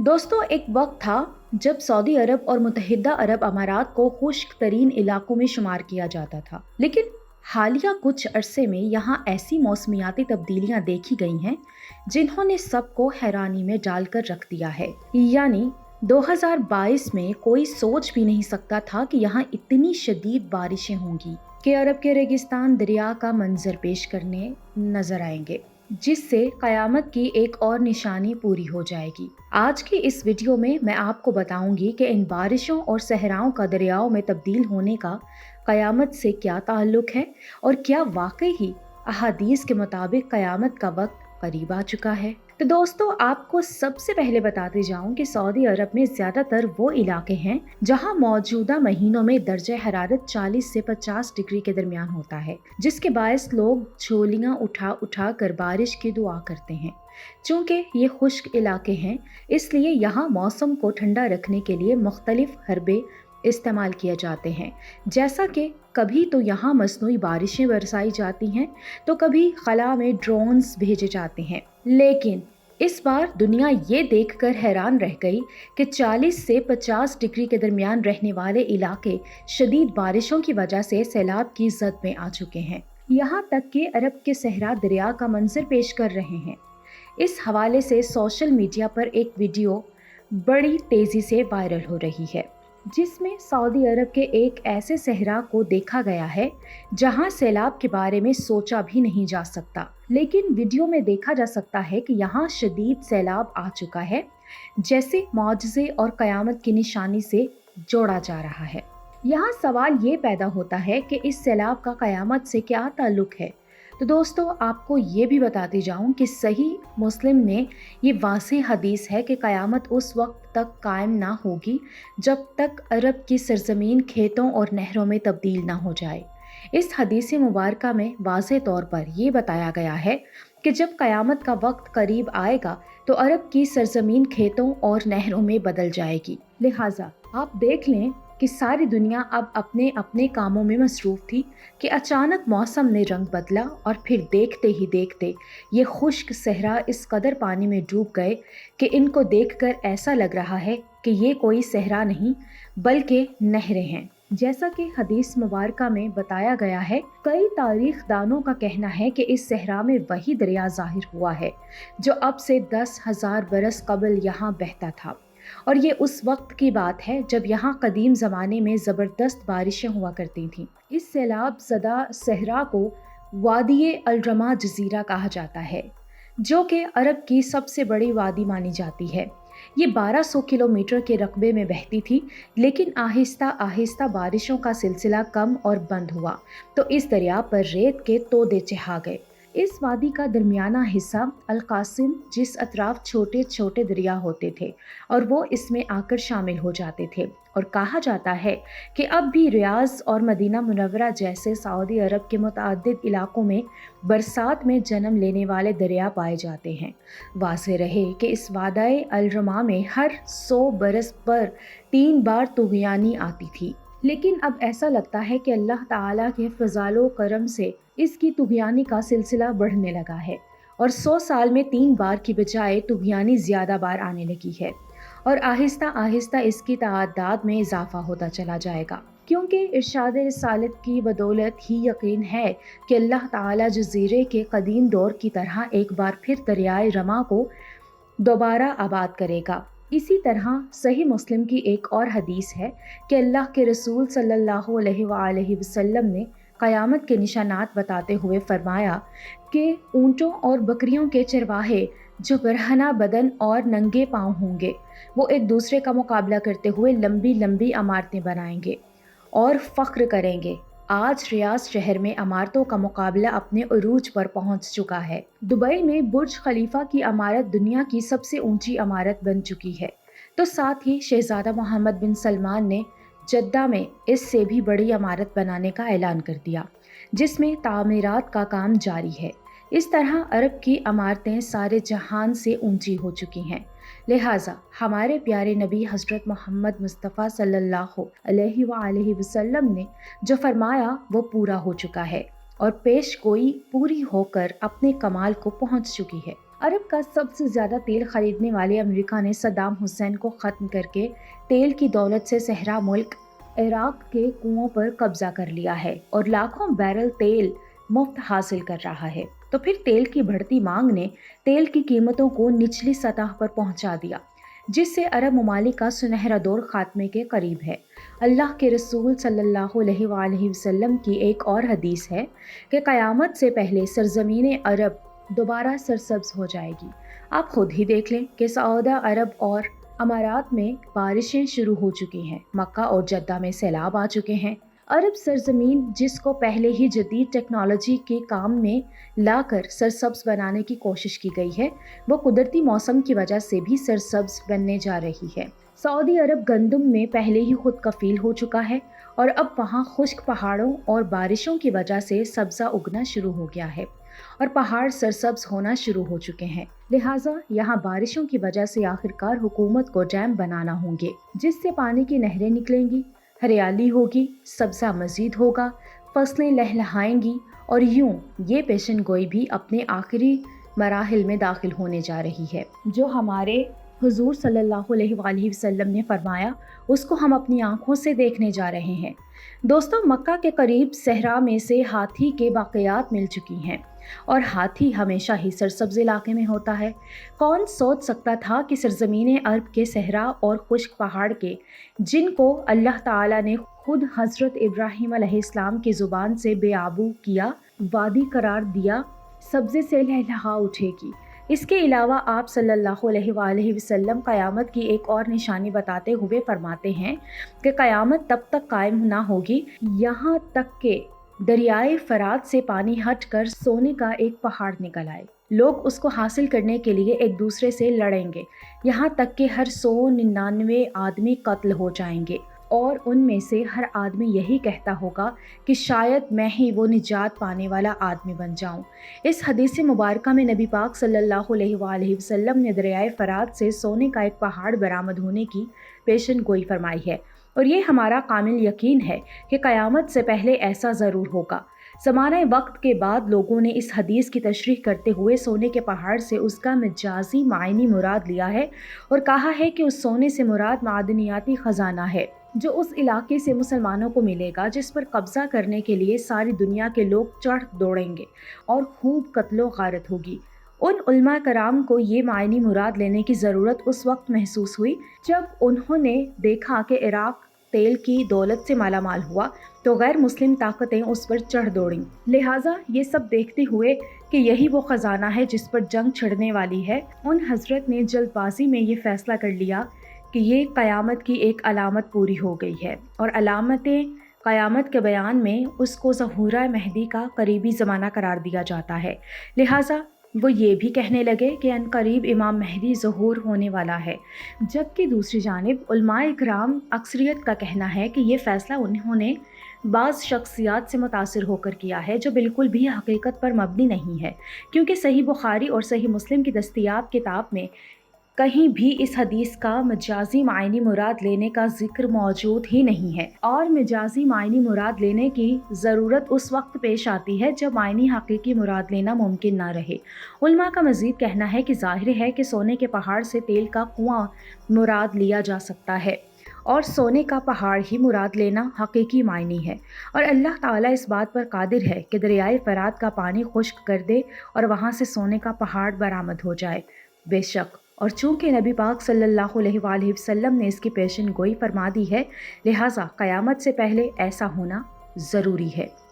दोस्तों, एक वक्त था जब सऊदी अरब और मुत्तहिदा अरब अमारात को खुश्क तरीन इलाकों में शुमार किया जाता था। लेकिन हालिया कुछ अरसे में यहाँ ऐसी मौसमियाती तब्दीलियां देखी गई हैं जिन्होंने सबको हैरानी में डालकर रख दिया है। यानी 2022 में कोई सोच भी नहीं सकता था कि यहाँ इतनी शदीद बारिशें होंगी कि अरब के रेगिस्तान दरिया का मंजर पेश करने नजर आएंगे, जिससे कयामत की एक और निशानी पूरी हो जाएगी। आज की इस वीडियो में मैं आपको बताऊंगी कि इन बारिशों और सहराओं का दरियाओं में तब्दील होने का कयामत से क्या ताल्लुक है और क्या वाकई ही अहादीस के मुताबिक कयामत का वक्त करीब आ चुका है। तो दोस्तों, आपको सबसे पहले बताते जाऊं कि सऊदी अरब में ज्यादातर वो इलाके हैं जहां मौजूदा महीनों में दर्जा हरारत 40 से 50 डिग्री के दरमियान होता है, जिसके बायस लोग झोलियां उठा उठा कर बारिश की दुआ करते हैं। चूंकि ये खुश्क इलाके हैं, इसलिए यहाँ मौसम को ठंडा रखने के लिए मुख्तलिफ हरबे इस्तेमाल किए जाते हैं। जैसा कि कभी तो यहाँ मसनूई बारिशें बरसाई जाती हैं, तो कभी खला में ड्रोन्स भेजे जाते हैं। लेकिन इस बार दुनिया ये देखकर हैरान रह गई कि 40 से 50 डिग्री के दरमियान रहने वाले इलाके शदीद बारिशों की वजह से सैलाब की जद में आ चुके हैं। यहाँ तक कि अरब के सहरा दरिया का मंजर पेश कर रहे हैं। इस हवाले से सोशल मीडिया पर एक वीडियो बड़ी तेजी से वायरल हो रही है, जिसमें सऊदी अरब के एक ऐसे सहरा को देखा गया है जहां सैलाब के बारे में सोचा भी नहीं जा सकता। लेकिन वीडियो में देखा जा सकता है कि यहाँ शदीद सैलाब आ चुका है, जैसे मौजज़े और कयामत की निशानी से जोड़ा जा रहा है। यहाँ सवाल ये पैदा होता है कि इस सैलाब का कयामत से क्या ताल्लुक है। तो दोस्तों, आपको ये भी बताती जाऊं कि सही मुस्लिम में ये वाज़ेह हदीस है कि क़यामत उस वक्त तक कायम ना होगी जब तक अरब की सरजमीन खेतों और नहरों में तब्दील ना हो जाए। इस हदीस मुबारका में वाज़ेह तौर पर यह बताया गया है कि जब क़यामत का वक्त करीब आएगा तो अरब की सरजमीन खेतों और नहरों में बदल जाएगी। लिहाजा आप देख लें कि सारी दुनिया अब अपने अपने कामों में मसरूफ़ थी कि अचानक मौसम ने रंग बदला और फिर देखते ही देखते ये खुश्क सहरा इस कदर पानी में डूब गए कि इनको देखकर ऐसा लग रहा है कि ये कोई सहरा नहीं बल्कि नहरें हैं। जैसा कि हदीस मुबारका में बताया गया है, कई तारीख दानों का कहना है कि इस सहरा में वही दरिया ज़ाहिर हुआ है जो अब से 10,000 बरस कबल यहाँ बहता था। और ये उस वक्त की बात है जब यहाँ कदीम ज़माने में ज़बरदस्त बारिशें हुआ करती थीं। इस सैलाब ज़दा सहरा को वादी अल-रमा जज़ीरा कहा जाता है, जो कि अरब की सबसे बड़ी वादी मानी जाती है। ये 1200 किलोमीटर के रकबे में बहती थी, लेकिन आहिस्ता आहिस्ता बारिशों का सिलसिला कम और बंद हुआ तो इस दरिया पर रेत के तोदे चढ़ा गए। इस वादी का दरमियाना हिस्सा अल-कासिम, जिस अतराफ छोटे छोटे दरिया होते थे और वो इसमें आकर शामिल हो जाते थे। और कहा जाता है कि अब भी रियाज़ और मदीना मुनव्वरा जैसे सऊदी अरब के मुतअद्दिद इलाकों में बरसात में जन्म लेने वाले दरिया पाए जाते हैं। वाज़ेह रहे कि इस वादाए अल-रमा में हर 100 बरस पर 3 बार तुग़यानी आती थी, लेकिन अब ऐसा लगता है कि अल्लाह ताला के फ़ज़ल-ओ करम से इसकी तुग़यानी का सिलसिला बढ़ने लगा है और 100 साल में 3 बार की बजाय तुग़यानी ज़्यादा बार आने लगी है और आहिस्ता आहिस्ता इसकी तादाद में इजाफा होता चला जाएगा, क्योंकि इरशाद रिसालत की बदौलत ही यकीन है कि अल्लाह ताला जज़ीरे के कदीम दौर की तरह एक बार फिर दरियाए रमा को दोबारा आबाद करेगा। इसी तरह सही मुस्लिम की एक और हदीस है कि अल्लाह के रसूल सल्लल्लाहु अलैहि वसल्लम ने क़यामत के निशानात बताते हुए फरमाया कि ऊँटों और बकरियों के चरवाहे जो बरहना बदन और नंगे पाँव होंगे, वो एक दूसरे का मुकाबला करते हुए लंबी लंबी इमारतें बनाएंगे और फ़ख्र करेंगे। आज रियाज शहर में इमारतों का मुकाबला अपने उरूज पर पहुंच चुका है। दुबई में बुर्ज खलीफा की इमारत दुनिया की सबसे ऊंची इमारत बन चुकी है, तो साथ ही शहजादा मोहम्मद बिन सलमान ने जद्दा में इससे भी बड़ी इमारत बनाने का ऐलान कर दिया, जिसमें तामीरात का काम जारी है। इस तरह अरब की इमारतें सारे जहान से ऊंची हो चुकी हैं। लिहाजा हमारे प्यारे नबी हज़रत मोहम्मद मुस्तफ़ा सल्लल्लाहु अलैहि वसल्लम ने जो फरमाया वो पूरा हो चुका है और पेश गोई पूरी होकर अपने कमाल को पहुंच चुकी है। عرب کا سب سے زیادہ تیل خریدنے والے امریکہ نے صدام حسین کو ختم کر کے تیل کی دولت سے صحرا ملک عراق کے کنووں پر قبضہ کر لیا ہے اور لاکھوں بیرل تیل مفت حاصل کر رہا ہے۔ تو پھر تیل کی بڑھتی مانگ نے تیل کی قیمتوں کو نچلی سطح پر پہنچا دیا، جس سے عرب ممالک کا سنہرا دور خاتمے کے قریب ہے۔ اللہ کے رسول صلی اللہ علیہ وآلہ وسلم کی ایک اور حدیث ہے کہ قیامت سے پہلے سرزمین عرب دوبارہ سرسبز ہو جائے گی۔ آپ خود ہی دیکھ لیں کہ سعودی عرب اور امارات میں بارشیں شروع ہو چکی ہیں، مکہ اور جدہ میں سیلاب آ چکے ہیں۔ عرب سرزمین جس کو پہلے ہی جدید ٹیکنالوجی کے کام میں لا کر سرسبز بنانے کی کوشش کی گئی ہے، وہ قدرتی موسم کی وجہ سے بھی سرسبز بننے جا رہی ہے۔ سعودی عرب گندم میں پہلے ہی خود کفیل ہو چکا ہے اور اب وہاں خشک پہاڑوں اور بارشوں کی وجہ سے سبزہ اگنا شروع ہو گیا ہے اور پہاڑ سرسبز ہونا شروع ہو چکے ہیں۔ لہٰذا یہاں بارشوں کی وجہ سے آخرکار حکومت کو ڈیم بنانا ہوں گے، جس سے پانی کی نہریں نکلیں گی، ہریالی ہوگی، سبزہ مزید ہوگا، فصلیں لہلہائیں گی اور یوں یہ پیشن گوئی بھی اپنے آخری مراحل میں داخل ہونے جا رہی ہے۔ جو ہمارے حضور صلی اللہ علیہ وآلہ وسلم نے فرمایا، اس کو ہم اپنی آنکھوں سے دیکھنے جا رہے ہیں۔ دوستو، مکہ کے قریب صحرا میں سے ہاتھی کے باقیات مل چکی ہیں اور ہاتھی ہمیشہ ہی سرسبز علاقے میں ہوتا ہے۔ کون سوچ سکتا تھا کہ سرزمین عرب کے صحرا اور خشک پہاڑ کے، جن کو اللہ تعالیٰ نے خود حضرت ابراہیم علیہ السلام کی زبان سے بے آبو کیا، وادی قرار دیا، سبزے سے لہلہا اٹھے گی۔ اس کے علاوہ آپ صلی اللہ علیہ وآلہ وسلم قیامت کی ایک اور نشانی بتاتے ہوئے فرماتے ہیں کہ قیامت تب تک قائم نہ ہوگی یہاں تک کہ دریائے فرات سے پانی ہٹ کر سونے کا ایک پہاڑ نکل آئے۔ لوگ اس کو حاصل کرنے کے لیے ایک دوسرے سے لڑیں گے، یہاں تک کہ ہر 199 آدمی قتل ہو جائیں گے اور ان میں سے ہر آدمی یہی کہتا ہوگا کہ شاید میں ہی وہ نجات پانے والا آدمی بن جاؤں۔ اس حدیث مبارکہ میں نبی پاک صلی اللہ علیہ وآلہ وسلم نے دریائے فرات سے سونے کا ایک پہاڑ برآمد ہونے کی پیشن گوئی فرمائی ہے، اور یہ ہمارا کامل یقین ہے کہ قیامت سے پہلے ایسا ضرور ہوگا۔ زمانہ وقت کے بعد لوگوں نے اس حدیث کی تشریح کرتے ہوئے سونے کے پہاڑ سے اس کا مجازی معنی مراد لیا ہے اور کہا ہے کہ اس سونے سے مراد معدنیاتی خزانہ ہے جو اس علاقے سے مسلمانوں کو ملے گا، جس پر قبضہ کرنے کے لیے ساری دنیا کے لوگ چڑھ دوڑیں گے اور خوب قتل و غارت ہوگی۔ ان علماء کرام کو یہ معنی مراد لینے کی ضرورت اس وقت محسوس ہوئی جب انہوں نے دیکھا کہ عراق تیل کی دولت سے مالا مال ہوا تو غیر مسلم طاقتیں اس پر چڑھ دوڑیں۔ لہٰذا یہ سب دیکھتے ہوئے کہ یہی وہ خزانہ ہے جس پر جنگ چھڑنے والی ہے، ان حضرت نے جلد بازی میں یہ فیصلہ کر لیا کہ یہ قیامت کی ایک علامت پوری ہو گئی ہے، اور علامت قیامت کے بیان میں اس کو ظہور مہدی کا قریبی زمانہ قرار دیا جاتا ہے۔ لہٰذا وہ یہ بھی کہنے لگے کہ ان قریب امام مہدی ظہور ہونے والا ہے، جبکہ دوسری جانب علماء اکرام اکثریت کا کہنا ہے کہ یہ فیصلہ انہوں نے بعض شخصیات سے متاثر ہو کر کیا ہے جو بالکل بھی حقیقت پر مبنی نہیں ہے، کیونکہ صحیح بخاری اور صحیح مسلم کی دستیاب کتاب میں کہیں بھی اس حدیث کا مجازی معنی مراد لینے کا ذکر موجود ہی نہیں ہے، اور مجازی معنی مراد لینے کی ضرورت اس وقت پیش آتی ہے جب معنی حقیقی مراد لینا ممکن نہ رہے۔ علماء کا مزید کہنا ہے کہ ظاہر ہے کہ سونے کے پہاڑ سے تیل کا کنواں مراد لیا جا سکتا ہے اور سونے کا پہاڑ ہی مراد لینا حقیقی معنی ہے، اور اللہ تعالیٰ اس بات پر قادر ہے کہ دریائے فرات کا پانی خشک کر دے اور وہاں سے سونے کا پہاڑ برآمد ہو جائے۔ بے شک، اور چونکہ نبی پاک صلی اللہ علیہ وآلہ وسلم نے اس کی پیشن گوئی فرما دی ہے، لہٰذا قیامت سے پہلے ایسا ہونا ضروری ہے۔